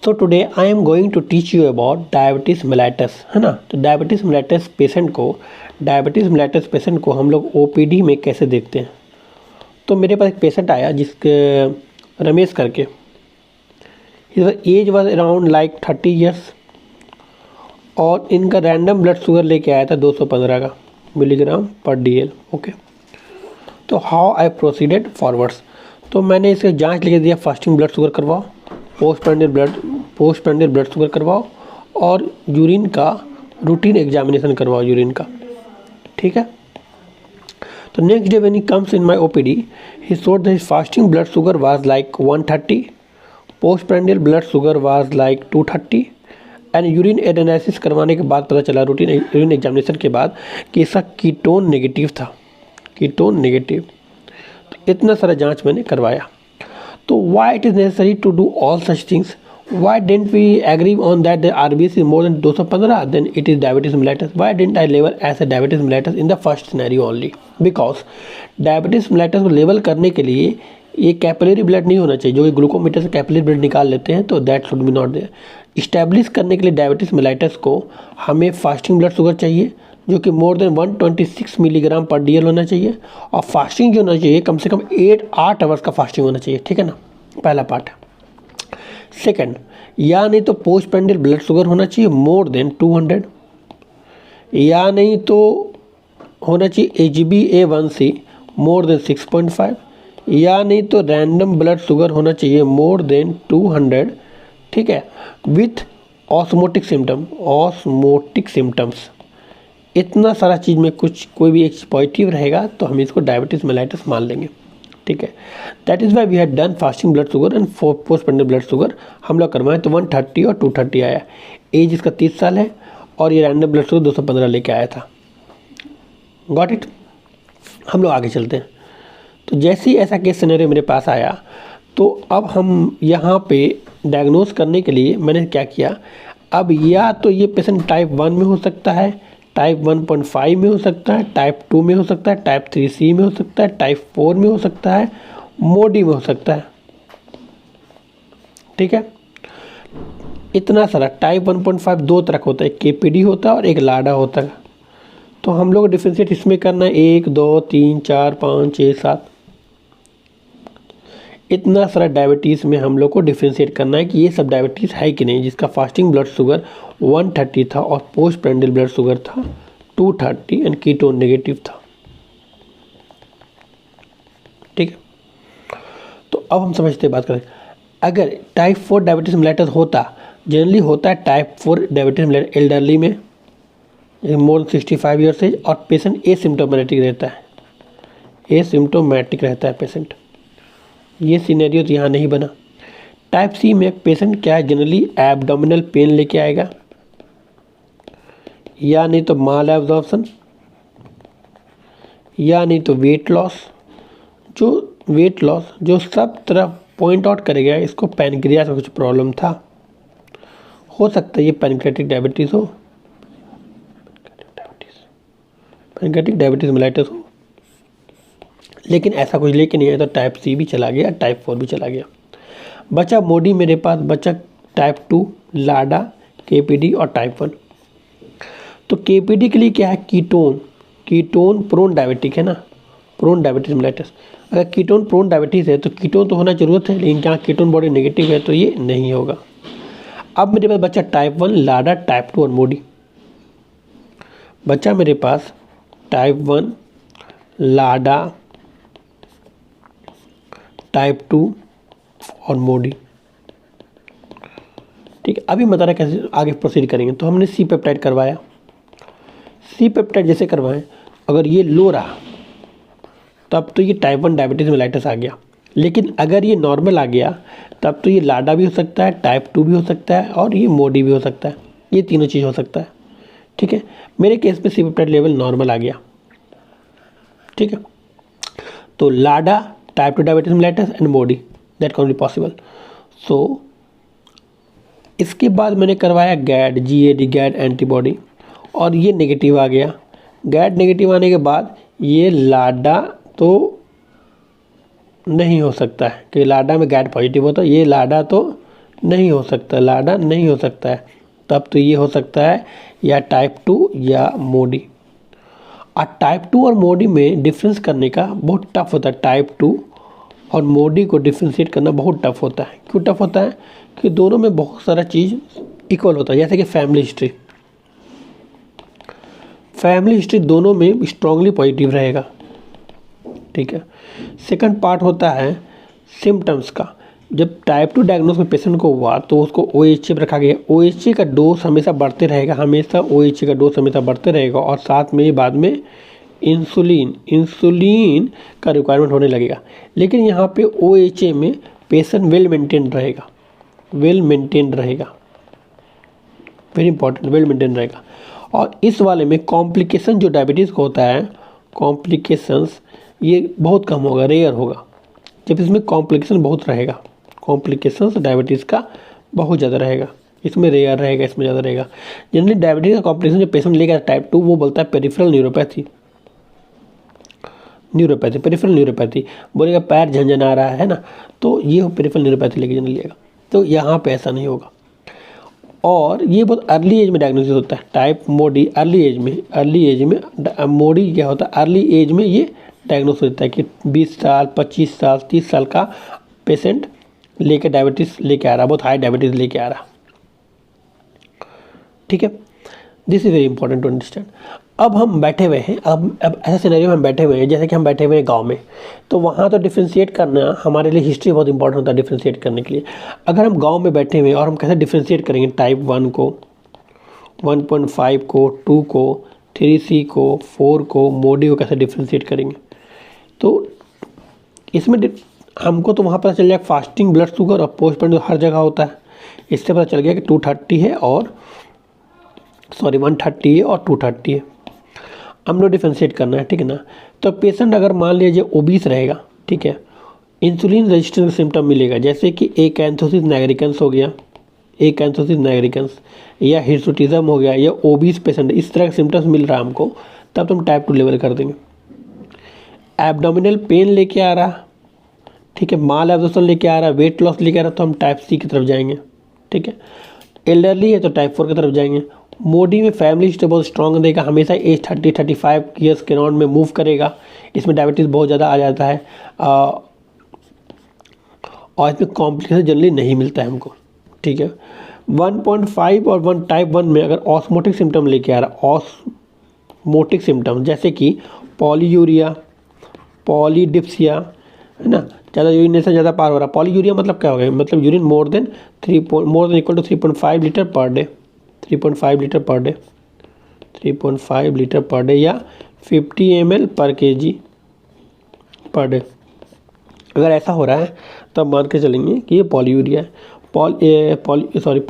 तो today I am going to teach you about diabetes mellitus, है ना। तो डायबिटीज़ मेलाइटस पेशेंट को हम लोग ओपीडी में कैसे देखते हैं। तो मेरे पास एक पेशेंट आया जिसके रमेश करके, age was around like 30 years और इनका रैंडम ब्लड शुगर लेके आया था 215 का मिलीग्राम पर DL। ओके, तो हाउ आई प्रोसीडेड फॉरवर्ड्स, तो मैंने इसे जांच लेके दिया, फास्टिंग ब्लड शुगर करवाओ, पोस्ट प्रेंडियल ब्लड शुगर करवाओ और यूरिन का रूटीन एग्जामिनेशन करवाओ यूरिन का, ठीक है। तो next day when he comes in my OPD he showed that his fasting blood sugar was like 130, post prandial blood sugar was like 230 and urine analysis करवाने के बाद पता चला रूटीन यूरिन एग्जामिनेशन के बाद कि इसका कीटोन नेगेटिव था, कीटोन नेगेटिव। तो इतना सारा जांच मैंने करवाया। तो why it is necessary to do all such things? Why didn't we agree on that the RBC is more than 215? Then it is diabetes mellitus. Why didn't I label as a diabetes mellitus in the first scenario only? Because diabetes mellitus को label करने के लिए ये capillary blood नहीं होना चाहिए, जो glucometer से कैपिलरी ब्लड निकाल लेते हैं, तो that should be not there. Establish करने के लिए डायबिटीज मेलाइटस को हमें फास्टिंग ब्लड शुगर चाहिए जो कि मोर देन 126 मिलीग्राम पर DL होना चाहिए और फास्टिंग जो होना चाहिए कम से कम 8 आवर्स का फास्टिंग होना चाहिए, ठीक है ना, पहला पार्ट। सेकंड, या नहीं तो पोस्ट प्रेंडियल ब्लड शुगर होना चाहिए मोर देन 200, या नहीं तो होना चाहिए HbA1c मोर देन 6.5, या नहीं तो रैंडम ब्लड शुगर होना चाहिए मोर देन 200, ठीक है, विथ ऑस्मोटिक सिम्टम्स। इतना सारा चीज़ में कोई भी एक पॉजिटिव रहेगा तो हम इसको डायबिटीज मेलाइटस मान लेंगे, ठीक है। That is why we had done fasting blood sugar and post prandial blood sugar हम लोग करवाएं तो 130 और 230 आया। एज इसका 30 साल है और ये रैंडम ब्लड शुगर 215 लेके आया था। Got it. हम लोग आगे चलते हैं। तो जैसे ही ऐसा केस सिनेरियो मेरे पास आया तो अब हम यहाँ पे डायग्नोज करने के लिए मैंने क्या किया, अब या तो ये पेशेंट टाइप 1 में हो सकता है, टाइप 1.5 में हो सकता है, टाइप 2 में हो सकता है, टाइप 3C में हो सकता है, टाइप 4 में हो सकता है, मोडी में हो सकता है, ठीक है। इतना सारा टाइप 1.5 दो तरह का होता है, एक KPD होता है और एक लाडा होता है। तो हम लोग डिफ्रेंशिएट इसमें करना है 1 2 3 4 5 6 7, इतना सारा डायबिटीज़ में हम लोग को डिफ्रेंशिएट करना है कि ये सब डायबिटीज़ है कि नहीं, जिसका फास्टिंग ब्लड शुगर 130 था और पोस्ट प्रेंडियल ब्लड शुगर था 230 एंड कीटोन नेगेटिव था, ठीक है। तो अब हम समझते बात करें, अगर टाइप 4 डायबिटीज मेलाइटस होता, जनरली होता है टाइप 4 डायबिटीज मेलाइटस एल्डरली में मोर देन 65 ईयर्स एज और पेशेंट एसिम्टोमेटिक रहता है पेशेंट। ये सिनेरियो तो यहाँ नहीं बना। टाइप C में पेशेंट क्या है, जनरली एब्डोमिनल पेन लेके आएगा, या नहीं तो माल एब्जॉर्प्शन, या नहीं तो वेट लॉस जो सब तरफ पॉइंट आउट करेगा इसको पैनक्रियास में कुछ प्रॉब्लम था, हो सकता है ये पैनक्रियाटिक डायबिटीज़ हो, पैनक्रियाटिक डायबिटीज़ मेलाइटस हो, लेकिन ऐसा कुछ लेके नहीं आया तो टाइप C भी चला गया, टाइप 4 भी चला गया। बचा मोडी मेरे पास, बचा टाइप 2 लाडा, KPD और टाइप 1। तो KPD के लिए क्या है, कीटोन प्रोन डायबिटिक है ना, प्रोन डायबिटीज मेलाइटस। अगर कीटोन प्रोन डायबिटीज़ है तो कीटोन तो होना जरूरत है, लेकिन जहाँ कीटोन बॉडी नेगेटिव है तो ये नहीं होगा। अब मेरे पास बचा टाइप 1 लाडा, टाइप 2 और मोडी। बचा मेरे पास टाइप 1 लाडा, टाइप 2 और मोडी, ठीक है। अभी बता रहा कैसे आगे प्रोसीड करेंगे। तो हमने C पेप्टाइड करवाया, C पेप्टाइड जैसे करवाएं, अगर ये लो रहा तब तो ये टाइप 1 डायबिटीज मेलाइटस आ गया, लेकिन अगर ये नॉर्मल आ गया तब तो ये लाडा भी हो सकता है, टाइप 2 भी हो सकता है और ये मोडी भी हो सकता है, ये तीनों चीज़ हो सकता है, ठीक है। मेरे केस में C पेप्टाइड लेवल नॉर्मल आ गया, ठीक है। तो लाडा, type 2 diabetes mellitus and Modi, that can be possible. सो इसके बाद मैंने करवाया GAD एंटीबॉडी और ये नेगेटिव आ गया। GAD नेगेटिव आने के बाद ये लाडा तो नहीं हो सकता है कि लाडा में GAD पॉजिटिव होता है, ये लाडा तो नहीं हो सकता, लाडा नहीं हो सकता है, तब तो ये हो सकता है या टाइप 2 या मोडी। और टाइप 2 और मोडी में डिफरेंस करने का बहुत टफ होता है। टाइप 2 और मोडी को डिफ्रेंशिएट करना बहुत टफ होता है। क्यों टफ होता है? कि दोनों में बहुत सारा चीज़ इक्वल होता है, जैसे कि फैमिली हिस्ट्री। फैमिली हिस्ट्री दोनों में स्ट्रांगली पॉजिटिव रहेगा, ठीक है। सेकंड पार्ट होता है सिम्टम्स का। जब टाइप 2 डायग्नोस में पेशेंट को हुआ तो उसको OHA पर रखा गया। OHA का डोज हमेशा बढ़ते रहेगा, हमेशा OHA का डोज हमेशा बढ़ते रहेगा, और साथ में बाद में इंसुलिन का रिक्वायरमेंट होने लगेगा। लेकिन यहाँ पे OHA में पेशेंट वेल मेंटेन रहेगा, वेरी इंपॉर्टेंट, वेल मेंटेन रहेगा। और इस वाले में कॉम्प्लिकेशन जो डायबिटीज़ का होता है, कॉम्प्लिकेशंस ये बहुत कम होगा, रेयर होगा। जब इसमें कॉम्प्लिकेशन बहुत रहेगा, कॉम्प्लिकेशंस डायबिटीज़ का बहुत ज़्यादा रहेगा, इसमें रेयर रहेगा, इसमें ज़्यादा रहेगा। जनरली डायबिटीज़ का कॉम्प्लिकेशन जो पेशेंट लेगा टाइप 2, वो बोलता है पेरिफेरल न्यूरोपैथी, पेरिफेरल न्यूरोपैथी बोलेगा पैर झंझन आ रहा है ना, तो ये पेरिफेरल न्यूरोपैथी लेके जनरली लेगा। तो यहाँ पे ऐसा नहीं होगा। और ये बहुत अर्ली एज में डायग्नोसिस होता है। टाइप मोडी अर्ली एज में मोडी क्या होता है, अर्ली एज में ये डायग्नोस होता है कि 20 साल 25 साल 30 साल का पेशेंट लेके डायबिटीज़ लेके आ रहा, बहुत हाई डायबिटीज़ लेके आ रहा, ठीक है। This is very important to understand. अब हम बैठे हुए हैं, अब ऐसा सिनेरियो में हम बैठे हुए हैं, जैसे कि हम बैठे हुए हैं गांव में, तो वहाँ तो डिफ्रेंशिएट करना हमारे लिए हिस्ट्री बहुत इंपॉर्टेंट होता है डिफ्रेंशिएट करने के लिए। अगर हम गांव में बैठे हुए हैं और हम कैसे डिफ्रेंशिएट करेंगे टाइप 1 को, 1.5 को, 2 को, 3C को, 4 को, मोडी को कैसे डिफ्रेंशिएट करेंगे? तो इसमें हमको तो वहाँ पता चल जाएगा फास्टिंग ब्लड शुगर और पोस्ट पेंट हर जगह होता है। इससे पता चल गया कि 230 है और 130 है और 230 है। हम लोग डिफ्रेंशिएट करना है, ठीक है ना। तो पेशेंट अगर मान लीजिए ओबीस रहेगा, ठीक है, इंसुलिन रेजिस्टेंस सिम्टम मिलेगा, जैसे कि एकैंथोसिस नैग्रिकन्स हो गया, एकैंथोसिस नैग्रिकन्स, या हिर्सुटिज्म हो गया, या ओबीस पेशेंट, इस तरह के सिम्टम्स मिल रहा है हमको, तब तो हम टाइप 2 लेवल कर देंगे। एब्डोमिनल पेन लेके आ रहा, ठीक है, माल एब्जॉर्प्शन लेके आ रहा, वेट लॉस लेके आ रहा, तो हम टाइप C की तरफ जाएंगे, ठीक है। एल्डरली है तो टाइप 4 की तरफ जाएंगे। मोडी में फैमिली हिस्ट्री बहुत स्ट्रॉन्ग देगा, हमेशा एज 30-35 ईयर्स के राउंड में मूव करेगा, इसमें डायबिटीज़ बहुत ज़्यादा आ जाता है, और इसमें कॉम्प्लिकेशन जनरली नहीं मिलता है हमको, ठीक है। 1.5 और 1 टाइप 1 में अगर ऑस्मोटिक सिम्टम लेके आ रहा, ऑस्मोटिक सिम्टम जैसे कि पॉलीयूरिया, पॉलीडिप्सिया, है ना, ज़्यादा यूरिनेशन ज़्यादा पार हो रहा। पॉलीयूरिया मतलब क्या हो गया? मतलब urine more than equal to 3.5 litre per day, 3.5 litre per day, 3.5 litre per day, या 50 ml पर kg पर डे। अगर ऐसा हो रहा है तब मान के चलेंगे कि ये पॉलीयूरिया है। Polyuria,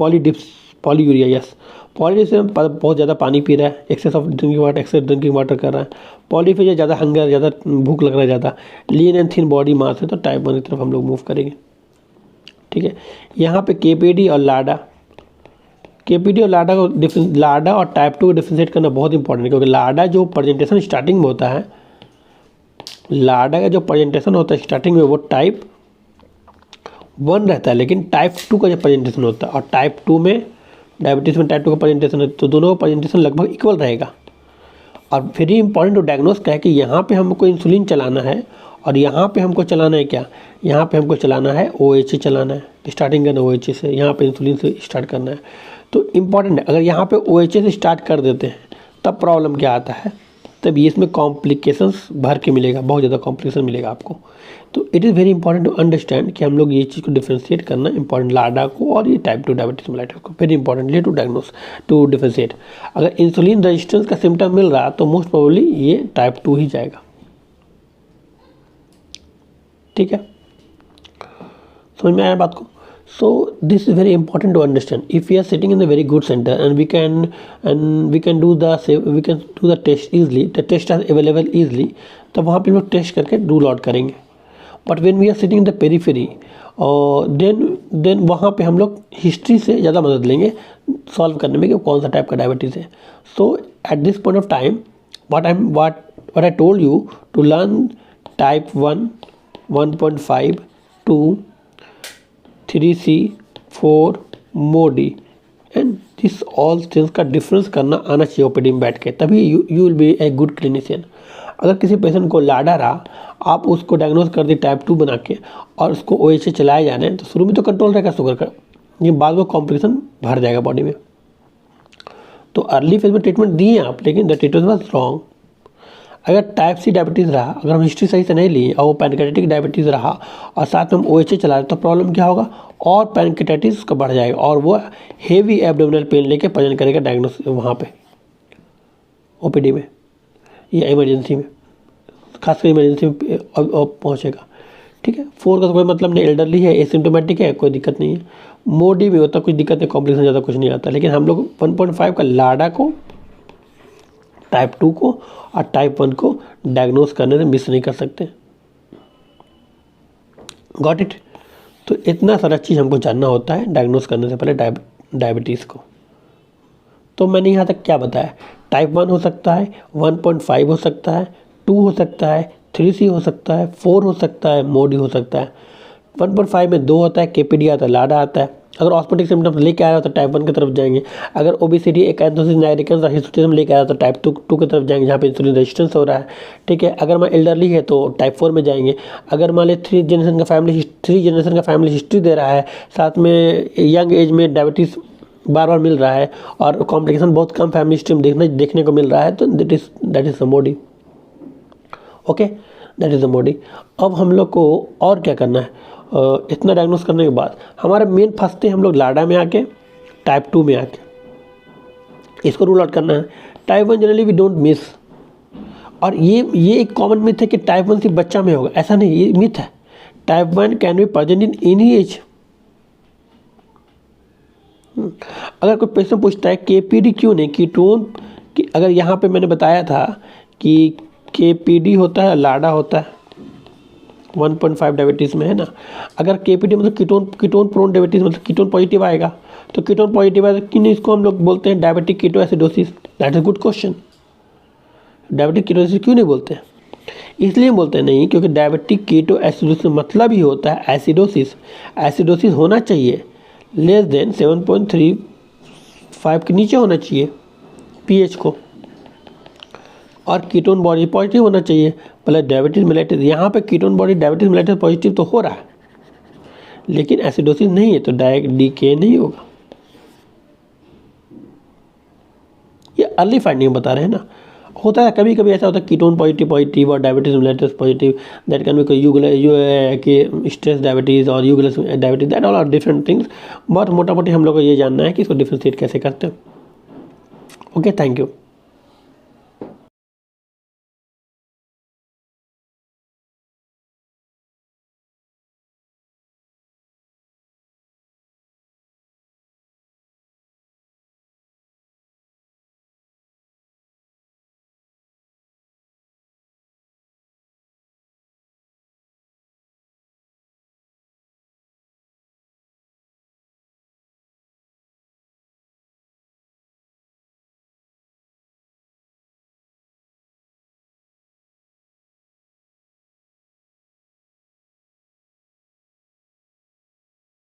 yes. पॉलीडिप्स में बहुत ज़्यादा पानी पी रहा है, एक्सेस ड्रिंकिंग वाटर कर रहा है। पॉलीफेजिया ज़्यादा हंगर, ज़्यादा भूख लग रहा है ज़्यादा, lean and thin body mass है, तो टाइप 1 की तरफ हम लोग मूव करेंगे, ठीक है। यहाँ पे केपीडी और लाडा, लाडा और टाइप 2 को डिफ्रेंशिएट करना बहुत इंपॉर्टेंट है, क्योंकि लाडा जो प्रेजेंटेशन स्टार्टिंग में होता है, लाडा का जो प्रेजेंटेशन होता है स्टार्टिंग में, वो टाइप 1 रहता है, लेकिन टाइप 2 का जो प्रेजेंटेशन होता है, और टाइप 2 में डायबिटीज़ में टाइप 2 का प्रेजेंटेशन है, तो दोनों का प्रेजेंटेशन लगभग इक्वल रहेगा। और वेरी इंपॉर्टेंट टू डायग्नोस क्या है कि यहाँ पे हमको इंसुलिन चलाना है, और यहाँ पे हमको चलाना है क्या, यहाँ पे हमको चलाना है OHA चलाना है, स्टार्टिंग करना OHA से, यहाँ पे इंसुलिन से स्टार्ट करना है। तो इम्पॉर्टेंट है, अगर यहाँ पे OHA से स्टार्ट कर देते हैं तब प्रॉब्लम क्या आता है, तब ये इसमें कॉम्प्लिकेशंस भर के मिलेगा, बहुत ज़्यादा कॉम्प्लिकेशन मिलेगा आपको। तो it is very important to understand कि हम लोग ये चीज़ को डिफ्रेंशिएट करना इंपॉर्टेंट, लाडा को और ये टाइप 2 डायबिटीज मेलाइटिस को, very importantly to diagnose, to differentiate. अगर इंसुलिन रेजिस्टेंस का सिम्टम मिल रहा तो मोस्ट प्रोबेबली ये टाइप 2 ही जाएगा, ठीक है। समझ में आया बात को? So this is very important to understand. If we are sitting in a very good center and we can do the test easily, the test are available easily, तो वहाँ पे लोग टेस्ट करके रूल आउट करेंगे। But when we are sitting in the periphery, then वहाँ पे हम लोग हिस्ट्री से ज़्यादा मदद लेंगे सॉल्व करने में कि कौन सा टाइप का डायबिटीज़ है। So at this point of time what I told you to learn type 1, 1.5, 2, 3C, 4 Modi and this all things का डिफरेंस करना आना चाहिए ओपीडी में बैठ के, तभी you will be a good clinician. अगर किसी पेशेंट को लाडा रहा, आप उसको डायग्नोज कर दी टाइप 2 बना के और उसको OH से चलाए जा रहे हैं, तो शुरू में तो कंट्रोल रहेगा शुगर का, ये बाद में कॉम्प्लिकेशन भर जाएगा बॉडी में। तो अर्ली फेज में ट्रीटमेंट दिए आप, लेकिन द ट्रीटमेंट वाज रॉन्ग। अगर टाइप सी डायबिटीज़ रहा, अगर हम हिस्ट्री सही से नहीं ली और वो पैनक्रेटिक डायबिटीज़ रहा और साथ में हम OH चला रहे, तो प्रॉब्लम क्या होगा, और पैनक्रेटाइटिस का बढ़ जाएगा और वो हेवी एब्डोमिनल पेन लेके प्रेजेंट करेगा डायग्नोस वहाँ पे OPD में या इमरजेंसी में, खासकर इमरजेंसी में पहुँचेगा। ठीक है, 4 का तो कोई मतलब नहीं, एल्डरली है, एसिम्टोमेटिक है, कोई दिक्कत नहीं है। मोडी में होता कुछ दिक्कत नहीं, कॉम्प्लिकेशन ज़्यादा कुछ नहीं आता, लेकिन हम लोग 1.5 का लाडा को, टाइप 2 को और टाइप 1 को डायग्नोस करने में मिस नहीं कर सकते। Got it. तो इतना सारा चीज़ हमको जानना होता है डायग्नोस करने से पहले डायबिटीज़ को। तो मैंने यहाँ तक क्या बताया, टाइप 1 हो सकता है, 1.5 हो सकता है, 2 हो सकता है, 3C हो सकता है, 4 हो सकता है, मोडी हो सकता है। 1.5 में 2 होता है, KPD आता है, लाडा आता है। अगर ऑस्मोटिक सिम्टम्स लेके आ रहा है तो टाइप 1 की तरफ जाएंगे। अगर ओबेसिटी, एकैंथोसिस नाइग्रिकन्स और हिस्टोटिज्म लेके आ रहा है तो टाइप 2 की तरफ जाएंगे, जहाँ पे इंसुलिन रेजिस्टेंस हो रहा है। ठीक है, अगर मान एल्डरली है तो टाइप 4 में जाएंगे। अगर मान लीजिए 3 जनरेशन का फैमिली हिस्ट्री दे रहा है, साथ में यंग एज में डायबिटीज़ बार बार मिल रहा है और कॉम्प्लिकेशन बहुत कम फैमिली हिस्ट्री में देखने को मिल रहा है, तो that is the Modi. Okay, that is the मोडी। अब हम लोग को और क्या करना है, इतना डायग्नोस करने के बाद हमारे मेन फंसते हैं हम लोग लाडा में आके, टाइप 2 में आके। इसको रूल आउट करना है। Type 1 generally we don't miss, और ये एक कॉमन मिथ है कि टाइप 1 सिर्फ बच्चा में होगा, ऐसा नहीं, ये मिथ है। Type 1 can be present in any as. अगर कोई पेशेंट पूछता है KPD क्यों नहीं, कीटोन की, अगर यहाँ पे मैंने बताया था कि KPD होता है, लाडा होता है 1.5 डायबिटीज़ में, है ना। अगर KPD मतलब कीटोन प्रोन डायबिटीज़, मतलब कीटोन पॉजिटिव आएगा, तो कीटोन पॉजिटिव आएगा कि नहीं, इसको हम लोग बोलते हैं diabetic ketoacidosis. That is good question. Diabetic ketoacidosis क्यों नहीं बोलते हैं? इसलिए बोलते नहीं क्योंकि डायबिटिक कीटोएसिडोसिस मतलब ही होता है एसिडोसिस। एसिडोसिस होना चाहिए लेस देन 7.35 के नीचे होना चाहिए pH को, और कीटोन बॉडी पॉजिटिव होना चाहिए। प्लस डायबिटीज मेलाइटिस, यहाँ पे ketone body diabetes mellitus positive तो हो रहा है, लेकिन एसिडोसिस नहीं है, तो डीके नहीं होगा। ये अर्ली फाइंडिंग बता रहे हैं ना। होता है कभी कभी ऐसा होता है कीटोन पॉजिटिव और diabetes mellitus positive, that can be stress diabetes और यूगुलस diabetes, that all are different things. बहुत मोटा मोटी हम लोग को ये जानना है कि इसको डिफ्रेंशिएट कैसे करते हैं। Okay, thank you.